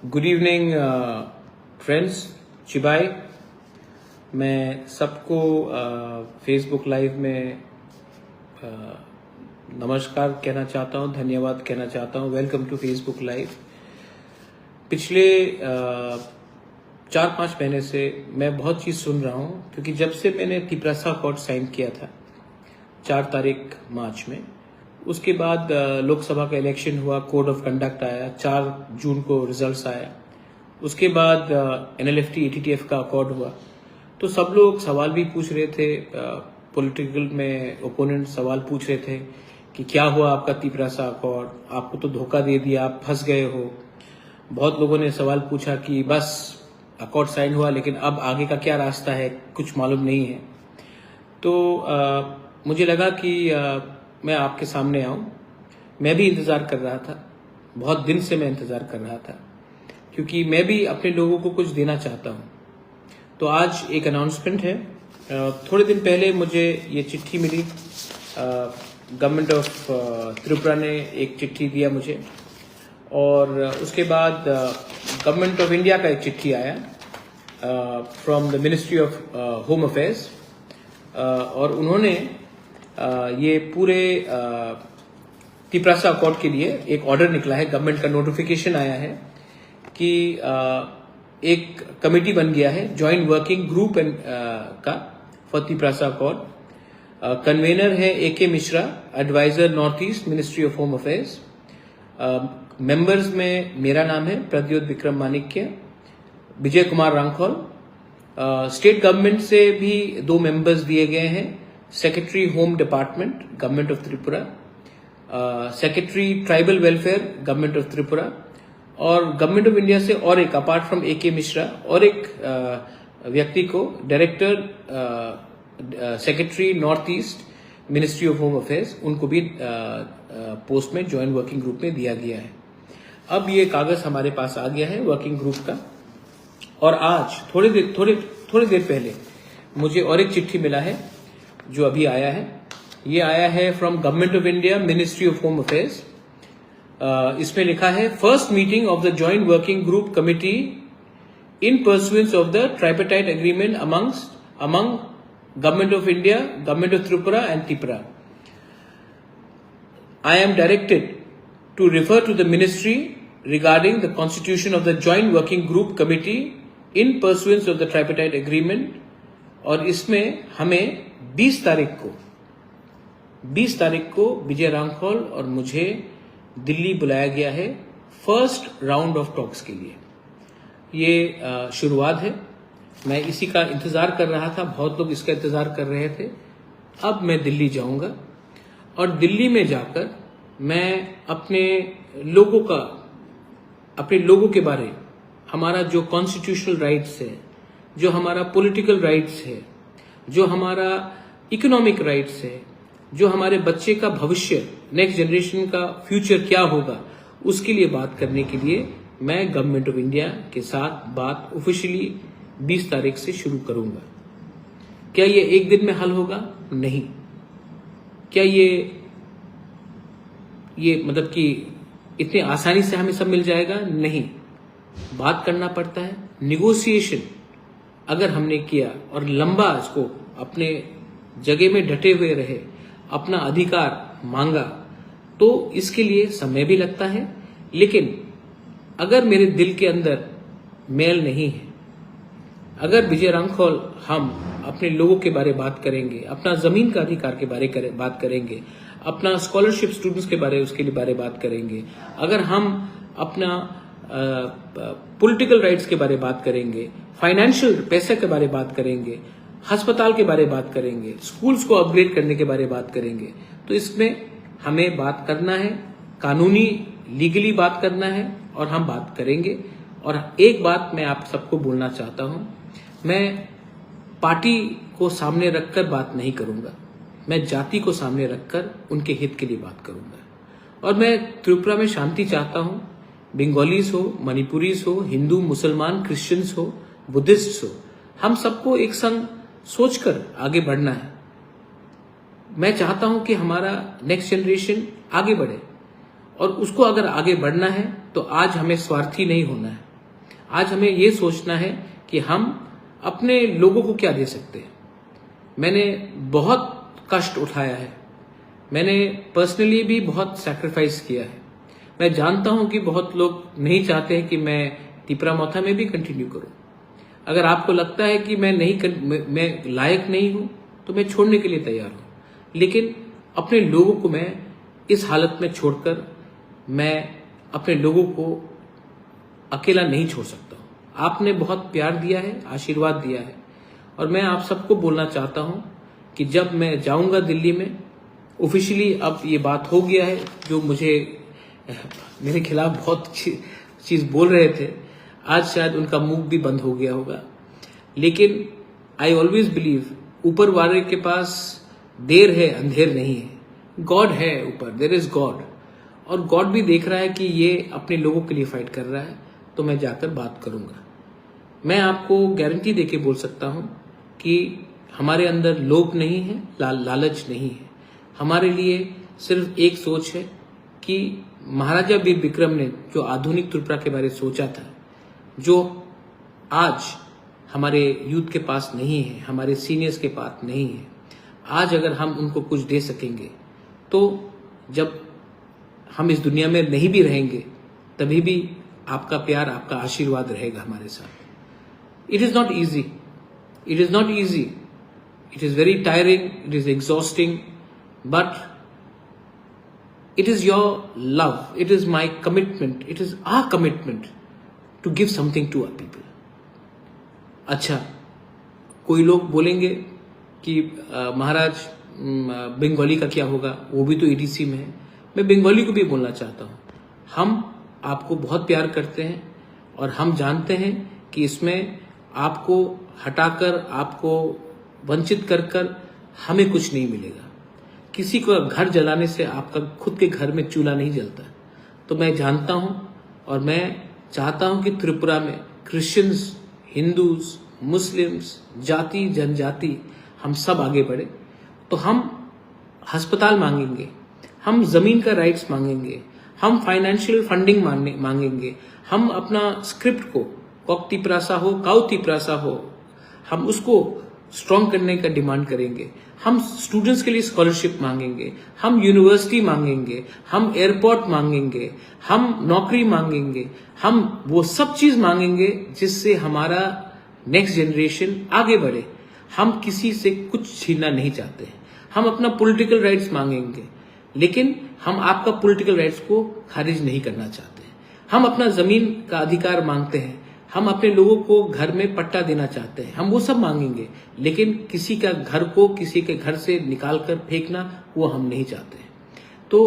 Good evening friends, चिबाई। मैं सबको Facebook live में नमस्कार कहना चाहता हूं, धन्यवाद कहना चाहता हूं। Welcome to Facebook live. पिछले 4-5 महीने से मैं बहुत चीज़ सुन रहा हूं, क्योंकि जब से मैंने तिपरासा अकॉर्ड साइन किया था 4 तारीख मार्च में, उसके बाद लोकसभा का इलेक्शन हुआ, कोड ऑफ कंडक्ट आया, 4 जून को रिजल्ट्स आया, उसके बाद NLFT ATTF का अकॉर्ड हुआ। तो सब लोग सवाल भी पूछ रहे थे, पॉलिटिकल में ओपोनेंट सवाल पूछ रहे थे कि क्या हुआ आपका तिपरासा अकॉर्ड, आपको तो धोखा दे दिया, आप फंस गए हो। बहुत लोगों ने सवाल पूछा कि बस अकॉर्ड साइन हुआ, लेकिन अब आगे का क्या रास्ता है, कुछ मालूम नहीं है। तो मुझे लगा कि मैं आपके सामने आऊं। मैं भी इंतज़ार कर रहा था, बहुत दिन से मैं इंतज़ार कर रहा था, क्योंकि मैं भी अपने लोगों को कुछ देना चाहता हूं। तो आज एक अनाउंसमेंट है। थोड़े दिन पहले मुझे ये चिट्ठी मिली, गवर्नमेंट ऑफ त्रिपुरा ने एक चिट्ठी दिया मुझे, और उसके बाद गवर्नमेंट ऑफ इंडिया का एक चिट्ठी आया from the ministry of home affairs, और उन्होंने ये पूरे तिपरासा अकॉर्ड के लिए एक ऑर्डर निकला है, गवर्नमेंट का नोटिफिकेशन आया है कि एक कमेटी बन गया है, जॉइंट वर्किंग ग्रुप का फॉर तिपरासा अकॉर्ड। कन्वेनर है AK Mishra, adviser North East ministry of home affairs. Members में मेरा नाम है प्रद्योत विक्रम मानिक्य, विजय कुमार रांखोल। स्टेट गवर्नमेंट से भी 2 मेंबर्स दिए गए हैं, secretary home department government of Tripura, secretary tribal welfare government of Tripura, और गवर्नमेंट ऑफ इंडिया से और एक, अपार्ट फ्रॉम AK मिश्रा, और एक व्यक्ति को director secretary north East ministry of home affairs, उनको भी पोस्ट में जॉइंट वर्किंग ग्रुप में दिया गया है। अब ये कागज हमारे पास आ गया है वर्किंग ग्रुप का, और आज थोड़ी देर पहले मुझे और एक चिट्ठी मिला है जो अभी आया है। ये आया है from government of India ministry of home affairs. इसमें लिखा है, first meeting of the joint working group committee in pursuance of the tripartite agreement among government of India, government of Tripura and Tripura. I am directed to refer to the ministry regarding the constitution of the joint working group committee in pursuance of the tripartite agreement, और इसमें हमें 20 तारीख को विजय रांखोल और मुझे दिल्ली बुलाया गया है फर्स्ट राउंड ऑफ टॉक्स के लिए। ये शुरुआत है, मैं इसी का इंतजार कर रहा था, बहुत लोग इसका इंतजार कर रहे थे। अब मैं दिल्ली जाऊंगा, और दिल्ली में जाकर मैं अपने लोगों के बारे, हमारा जो कॉन्स्टिट्यूशनल राइट्स है, जो हमारा पॉलिटिकल राइट्स है, जो हमारा इकोनॉमिक राइट्स है, जो हमारे बच्चे का भविष्य, नेक्स्ट जनरेशन का फ्यूचर क्या होगा, उसके लिए बात करने के लिए मैं गवर्नमेंट ऑफ इंडिया के साथ बात ऑफिशियली 20 तारीख से शुरू करूंगा। क्या ये एक दिन में हल होगा? नहीं। क्या ये मतलब कि इतने आसानी से हमें सब मिल जाएगा? नहीं। बात करना पड़ता है, निगोशिएशन अगर हमने किया और लंबा इसको अपने जगह में डटे हुए रहे, अपना अधिकार मांगा, तो इसके लिए समय भी लगता है। लेकिन अगर मेरे दिल के अंदर मेल नहीं है, अगर विजय रांखोल हम अपने लोगों के बारे बात करेंगे, अपना जमीन का अधिकार के बारे बात करेंगे, अपना स्कॉलरशिप स्टूडेंट्स के बारे उसके लिए बारे बात करेंगे, अगर हम अपना पॉलिटिकल राइट्स के बारे बात करेंगे, फाइनेंशियल पैसे के बारे बात करेंगे, अस्पताल के बारे बात करेंगे, स्कूल्स को अपग्रेड करने के बारे बात करेंगे, तो इसमें हमें बात करना है, कानूनी लीगली बात करना है, और हम बात करेंगे। और एक बात मैं आप सबको बोलना चाहता हूं, मैं पार्टी को सामने रखकर बात नहीं करूंगा, मैं जाति को सामने रखकर उनके हित के लिए बात करूंगा। और मैं त्रिपुरा में शांति चाहता हूं, बंगालीज हो, मणिपुरीज हो, हिंदू, मुसलमान, क्रिश्चियंस हो, बुद्धिस्ट हो, हम सबको एक संग सोचकर आगे बढ़ना है। मैं चाहता हूं कि हमारा नेक्स्ट जनरेशन आगे बढ़े, और उसको अगर आगे बढ़ना है तो आज हमें स्वार्थी नहीं होना है, आज हमें ये सोचना है कि हम अपने लोगों को क्या दे सकते हैं। मैंने बहुत कष्ट उठाया है, मैंने पर्सनली भी बहुत सैक्रिफाइस किया है। मैं जानता हूं कि बहुत लोग नहीं चाहते हैं कि मैं तिपरामोथा में भी कंटिन्यू करूं। अगर आपको लगता है कि मैं लायक नहीं हूं तो मैं छोड़ने के लिए तैयार हूं, लेकिन अपने लोगों को मैं इस हालत में छोड़कर मैं अपने लोगों को अकेला नहीं छोड़ सकता हूं। आपने बहुत प्यार दिया है, आशीर्वाद दिया है, और मैं आप सबको बोलना चाहता हूं कि जब मैं जाऊंगा दिल्ली में ऑफिशियली, अब ये बात हो गया है, जो मुझे मेरे खिलाफ बहुत चीज बोल रहे थे, आज शायद उनका मुंह भी बंद हो गया होगा। लेकिन आई ऑलवेज बिलीव ऊपर वाले के पास देर है अंधेर नहीं है। गॉड है ऊपर, देयर इज गॉड, और गॉड भी देख रहा है कि ये अपने लोगों के लिए फाइट कर रहा है, तो मैं जाकर बात करूंगा। मैं आपको गारंटी देके बोल सकता हूं कि हमारे अंदर लोभ नहीं है, लालच नहीं है। हमारे लिए सिर्फ एक सोच है कि महाराजा वीर विक्रम ने जो आधुनिक त्रिपुरा के बारे में सोचा था, जो आज हमारे यूथ के पास नहीं है, हमारे सीनियर्स के पास नहीं है, आज अगर हम उनको कुछ दे सकेंगे तो जब हम इस दुनिया में नहीं भी रहेंगे तभी भी आपका प्यार, आपका आशीर्वाद रहेगा हमारे साथ। It is not easy, it is not easy, it is very tiring, it is exhausting, but it is your love, it is my commitment, it is our commitment to give something to our people. अच्छा, कोई लोग बोलेंगे कि महाराज बंगाली का क्या होगा, वो भी तो ईडीसी में है। मैं बंगाली को भी बोलना चाहता हूँ, हम आपको बहुत प्यार करते हैं और हम जानते हैं कि इसमें आपको हटाकर, आपको वंचित कर हमें कुछ नहीं मिलेगा। किसी को घर जलाने से आपका खुद के घर में चूल्हा नहीं जलता। तो मैं जानता हूं और मैं चाहता हूं कि त्रिपुरा में क्रिश्चियंस, हिंदूज, मुस्लिम्स, जाति जनजाति हम सब आगे बढ़े। तो हम अस्पताल मांगेंगे, हम जमीन का राइट्स मांगेंगे, हम फाइनेंशियल फंडिंग मांगेंगे, हम अपना स्क्रिप्ट को कोक्तिप्रासा हो, काउतिप्रासा हो, हम उसको स्ट्रॉन्ग करने का डिमांड करेंगे। हम स्टूडेंट्स के लिए स्कॉलरशिप मांगेंगे, हम यूनिवर्सिटी मांगेंगे, हम एयरपोर्ट मांगेंगे, हम नौकरी मांगेंगे, हम वो सब चीज मांगेंगे जिससे हमारा नेक्स्ट जनरेशन आगे बढ़े। हम किसी से कुछ छीनना नहीं चाहते हैं। हम अपना पॉलिटिकल राइट्स मांगेंगे, लेकिन हम आपका पॉलिटिकल राइट्स को खारिज नहीं करना चाहते हैं। हम अपना जमीन का अधिकार मांगते हैं, हम अपने लोगों को घर में पट्टा देना चाहते हैं, हम वो सब मांगेंगे, लेकिन किसी का घर को किसी के घर से निकालकर फेंकना वो हम नहीं चाहते हैं। तो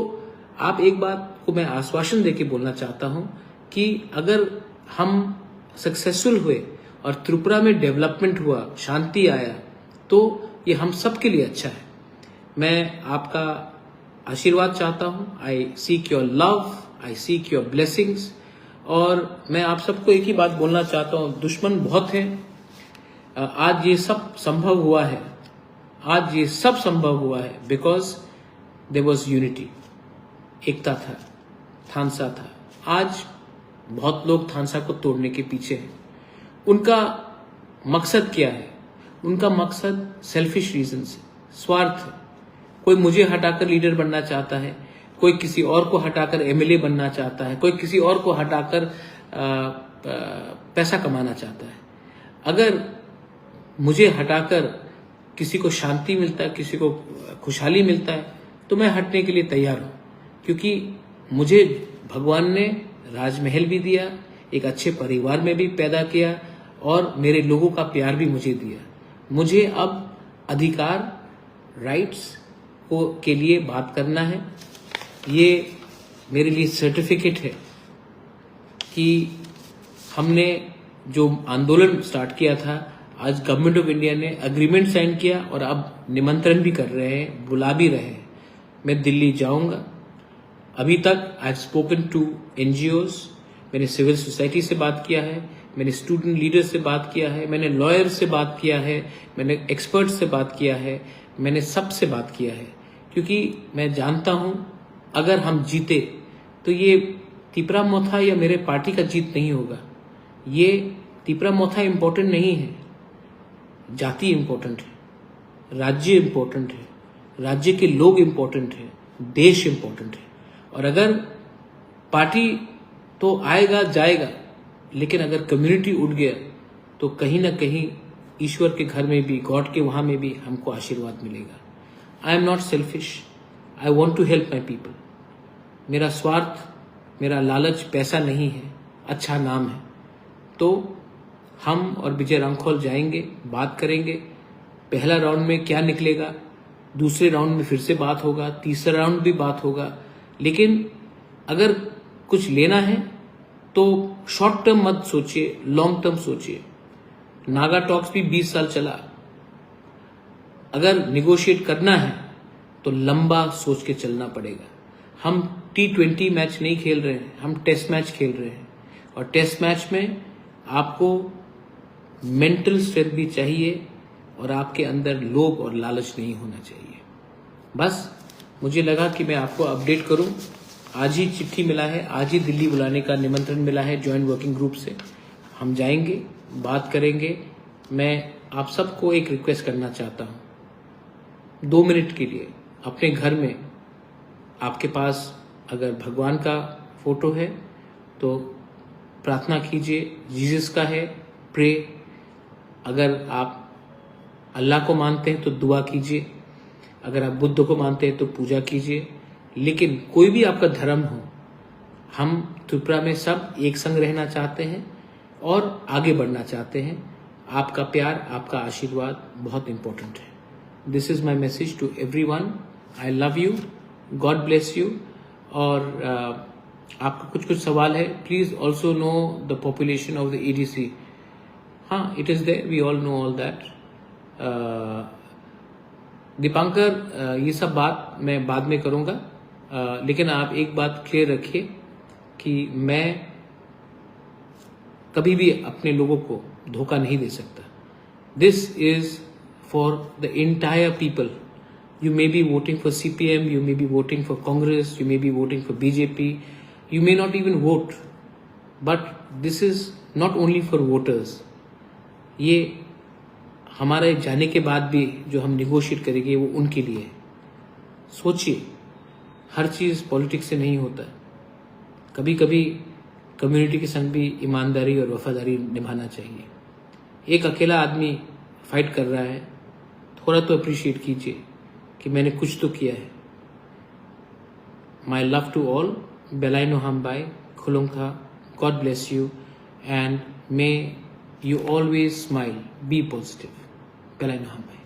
आप एक बात को मैं आश्वासन देके बोलना चाहता हूं कि अगर हम सक्सेसफुल हुए और त्रिपुरा में डेवलपमेंट हुआ, शांति आया, तो ये हम सबके लिए अच्छा है। मैं आपका आशीर्वाद चाहता हूं। आई seek your love, I seek your blessings. और मैं आप सबको एक ही बात बोलना चाहता हूं, दुश्मन बहुत हैं। आज ये सब संभव हुआ है, आज ये सब संभव हुआ है बिकॉज देयर वाज यूनिटी, एकता था, थानसा था। आज बहुत लोग थानसा को तोड़ने के पीछे हैं। उनका मकसद क्या है? उनका मकसद सेल्फिश रीजन से, स्वार्थ है। कोई मुझे हटाकर लीडर बनना चाहता है, कोई किसी और को हटाकर एमएलए बनना चाहता है, कोई किसी और को हटाकर पैसा कमाना चाहता है। अगर मुझे हटाकर किसी को शांति मिलता है, किसी को खुशहाली मिलता है, तो मैं हटने के लिए तैयार हूं, क्योंकि मुझे भगवान ने राजमहल भी दिया, एक अच्छे परिवार में भी पैदा किया और मेरे लोगों का प्यार भी मुझे दिया। मुझे अब अधिकार, राइट्स को के लिए बात करना है। ये मेरे लिए सर्टिफिकेट है कि हमने जो आंदोलन स्टार्ट किया था, आज गवर्नमेंट ऑफ इंडिया ने एग्रीमेंट साइन किया और अब निमंत्रण भी कर रहे हैं, बुला भी रहे हैं। मैं दिल्ली जाऊंगा। अभी तक I have spoken to NGOs, मैंने सिविल सोसाइटी से बात किया है, मैंने स्टूडेंट लीडर से बात किया है, मैंने लॉयर से बात किया है, मैंने एक्सपर्ट से बात किया है, मैंने सबसे बात किया है, क्योंकि मैं जानता हूं अगर हम जीते तो ये तिपरामोथा या मेरे पार्टी का जीत नहीं होगा, ये तिपरा मोथा इम्पोर्टेंट नहीं है, जाति इम्पोर्टेंट है, राज्य इम्पोर्टेंट है, राज्य के लोग इम्पोर्टेंट है, देश इम्पोर्टेंट है। और अगर पार्टी तो आएगा जाएगा, लेकिन अगर कम्युनिटी उठ गया तो कहीं ना कहीं ईश्वर के घर में भी, गॉड के वहां में भी हमको आशीर्वाद मिलेगा। I am not selfish, I want to help my people. मेरा स्वार्थ, मेरा लालच पैसा नहीं है, अच्छा नाम है। तो हम और विजय रामखोल जाएंगे, बात करेंगे। पहला राउंड में क्या निकलेगा, दूसरे राउंड में फिर से बात होगा, तीसरा राउंड भी बात होगा। लेकिन अगर कुछ लेना है तो शॉर्ट टर्म मत सोचिए, लॉन्ग टर्म सोचिए। नागा टॉक्स भी 20 साल चला। अगर निगोशिएट करना है तो लंबा सोच के चलना पड़ेगा। हम T20 मैच नहीं खेल रहे हैं, हम टेस्ट मैच खेल रहे हैं। और टेस्ट मैच में आपको मेंटल स्ट्रेंथ भी चाहिए और आपके अंदर लोभ और लालच नहीं होना चाहिए। बस मुझे लगा कि मैं आपको अपडेट करूं। आज ही चिट्ठी मिला है, आज ही दिल्ली बुलाने का निमंत्रण मिला है जॉइंट वर्किंग ग्रुप से। हम जाएंगे, बात करेंगे। मैं आप सबको एक रिक्वेस्ट करना चाहता हूं, 2 मिनट के लिए अपने घर में, आपके पास अगर भगवान का फोटो है तो प्रार्थना कीजिए, जीसस का है प्रे। अगर आप अल्लाह को मानते हैं तो दुआ कीजिए, अगर आप बुद्ध को मानते हैं तो पूजा कीजिए। लेकिन कोई भी आपका धर्म हो, हम त्रिपुरा में सब एक संग रहना चाहते हैं और आगे बढ़ना चाहते हैं। आपका प्यार, आपका आशीर्वाद बहुत इंपॉर्टेंट है। This is my message to everyone. I love you, God bless you. और आपका कुछ सवाल है, please also know the population of the EDC। हाँ, it is there, we all know all that. Dipankar, ये सब बात मैं बाद में करूंगा। लेकिन आप एक बात क्लियर रखिए कि मैं कभी भी अपने लोगों को धोखा नहीं दे सकता। This is for the entire people. You may be voting for CPM, you may be voting for Congress, you may be voting for BJP, you may not even vote. But this is not only for voters. ये हमारे जाने के बाद भी जो हम negotiate करेंगे वो उनके लिए है। सोचिए, हर चीज़ पॉलिटिक्स से नहीं होता। कभी कभी कम्युनिटी के संग भी ईमानदारी और वफादारी निभाना चाहिए। एक अकेला आदमी फाइट कर रहा है, थोड़ा तो अप्रिशिएट कीजिए कि मैंने कुछ तो किया है। माई लव टू ऑल, बेलाइनो हमबाई, खुलुंखा, god bless you and may you always smile, be positive. बेलाइनो हमबाई।